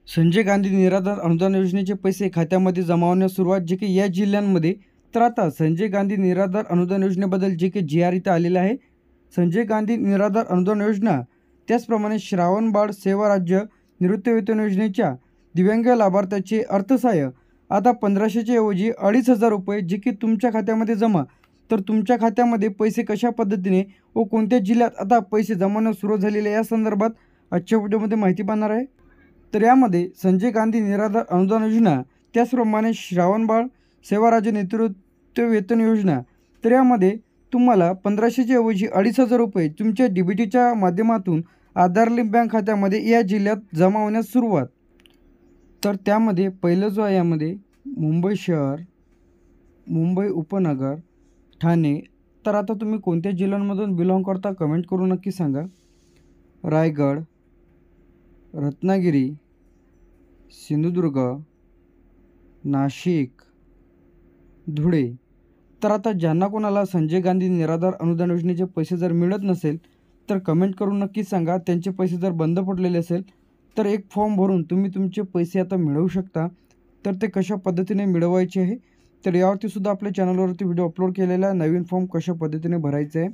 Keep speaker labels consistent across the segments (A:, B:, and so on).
A: संजय गांधी निराधार अनुदान योजनेचे पैसे खात्यामध्ये जमा होण्यास सुरुवात, जे की या जिल्ह्यांमध्ये. तर आता संजय गांधी निराधार अनुदान योजनेबद्दल जे की जी आर इथं आलेलं आहे. संजय गांधी निराधार अनुदान योजना, त्याचप्रमाणे श्रावण बाळ सेवा राज्य निवृत्तीवेतन योजनेच्या दिव्यांग लाभार्थ्याचे अर्थसहाय्य आता 1500च्या ऐवजी 2500 रुपये जे की तुमच्या खात्यामध्ये जमा. तर तुमच्या खात्यामध्ये पैसे कशा पद्धतीने व कोणत्या जिल्ह्यात आता पैसे जमावण्यास सुरुवात झालेली आहे या संदर्भात आजच्या व्हिडिओमध्ये माहिती पाहणार आहे. तर यामध्ये संजय गांधी निराधार अनुदान योजना, त्याचप्रमाणे श्रावणबाळ सेवा राज्य नेतृत्व वेतन योजना, तर यामध्ये तुम्हाला 1500च्या ऐवजी 2500 रुपये तुमच्या DBTच्या माध्यमातून आधार लिंक बँक खात्यामध्ये या जिल्ह्यात जमा होण्यास सुरुवात. तर त्यामध्ये पहिलं जो आहे यामध्ये मुंबई शहर, मुंबई उपनगर, ठाणे. तर आता तुम्ही कोणत्या जिल्ह्यांमधून बिलॉंग करता कमेंट करून नक्की सांगा. रायगड, रत्नागिरी, सिंधुदुर्ग, नाशिक, धुळे. तर आता ज्यांना कोणाला संजय गांधी निराधार अनुदान योजनेचे पैसे जर मिळत नसेल तर कमेंट करून नक्की सांगा. त्यांचे पैसे जर बंद पडलेले असेल तर एक फॉर्म भरून तुम्ही तुमचे पैसे आता मिळवू शकता. तर ते कशा पद्धतीने मिळवायचे आहे तर यावरती सुद्धा आपल्या चॅनलवरती व्हिडिओ अपलोड केलेला आहे. नवीन फॉर्म कशा पद्धतीने भरायचं आहे.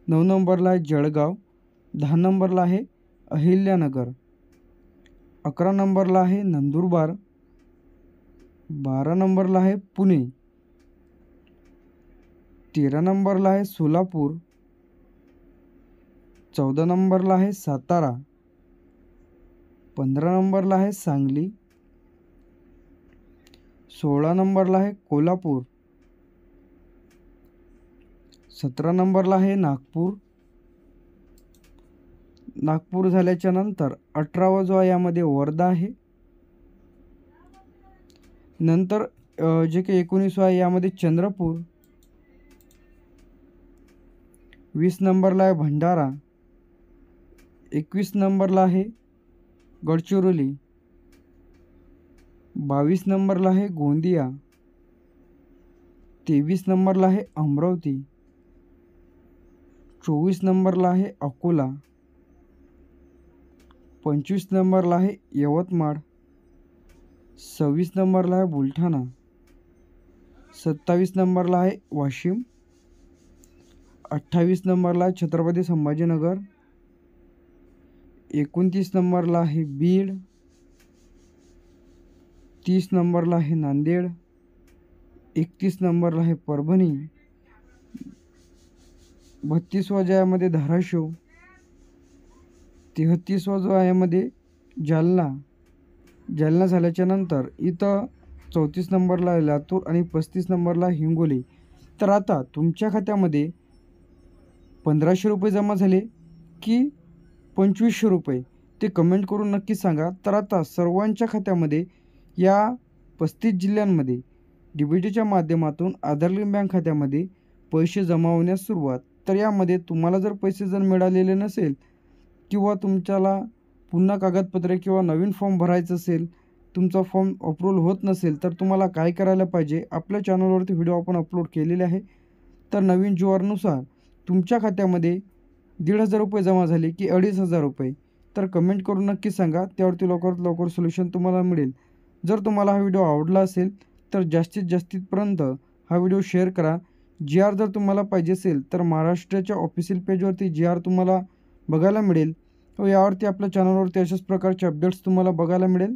A: 9 नंबरला आहे जळगाव, 10 नंबरला आहे अहिल्यानगर, 11 नंबरला आहे नंदुरबार, 12 नंबरला आहे पुणे, 13 नंबरला आहे सोलापूर, 14 नंबरला आहे सातारा, 15 नंबरला आहे सांगली, 16 नंबरला आहे कोल्हापूर, 17 नंबरला आहे नागपूर. नागपूर झाल्याच्या नंतर 18वा जो आहे यामध्ये वर्धा आहे. नंतर जे काही 19वा आहे यामध्ये चंद्रपूर, 20 नंबरला आहे भंडारा, 21 नंबरला आहे गडचिरोली, 22 नंबरला आहे गोंदिया, 23 नंबरला आहे अमरावती, 24 नंबरला आहे अकोला, 25 नंबरला आहे यवतमाळ, 26 नंबरला आहे बुलढाणा, 27 नंबरला आहे वाशिम, 28 नंबरला आहे छत्रपती संभाजीनगर, 29 नंबरला आहे बीड, 30 नंबरला आहे नांदेड, 31 नंबरला आहे परभणी, 32वा जो यामध्ये धाराशिव, 33वा जो आहे यामध्ये जालना. जालना झाल्याच्या नंतर इथं 34 नंबरला आहे लातूर आणि 35 नंबरला हिंगोली. तर आता तुमच्या खात्यामध्ये 1500 रुपये जमा झाले की 2500 रुपये ते कमेंट करून नक्की सांगा. तर आता सर्वांच्या खात्यामध्ये या 35 जिल्ह्यांमध्ये DBTच्या माध्यमातून आधार लिंक बँक खात्यामध्ये पैसे जमा होण्यास सुरुवात. तर यामध्ये तुम्हाला जर पैसे जर मिळालेले नसेल किंवा तुमच्याला पुन्हा कागदपत्रे किंवा नवीन फॉर्म भरायचं असेल, तुमचा फॉर्म अप्रूव्हल होत नसेल तर तुम्हाला काय करायला पाहिजे. आपल्या चॅनलवरती व्हिडिओ आपण अपलोड केलेले आहे. तर नवीन जीआरनुसार तुमच्या खात्यामध्ये 1500 रुपये जमा झाले की 2500 रुपये तर कमेंट करून नक्की सांगा. त्यावरती लवकरात लवकर सोल्युशन तुम्हाला मिळेल. जर तुम्हाला हा व्हिडिओ आवडला असेल तर जास्तीत जास्तीपर्यंत हा व्हिडिओ शेअर करा. GR जर तुम्हाला पाहिजे असेल तर महाराष्ट्राच्या ऑफिशियल पेजवरती GR तुम्हाला बघायला मिळेल व यावरती आपल्या चॅनलवरती अशाच प्रकारचे अपडेट्स तुम्हाला बघायला मिळेल.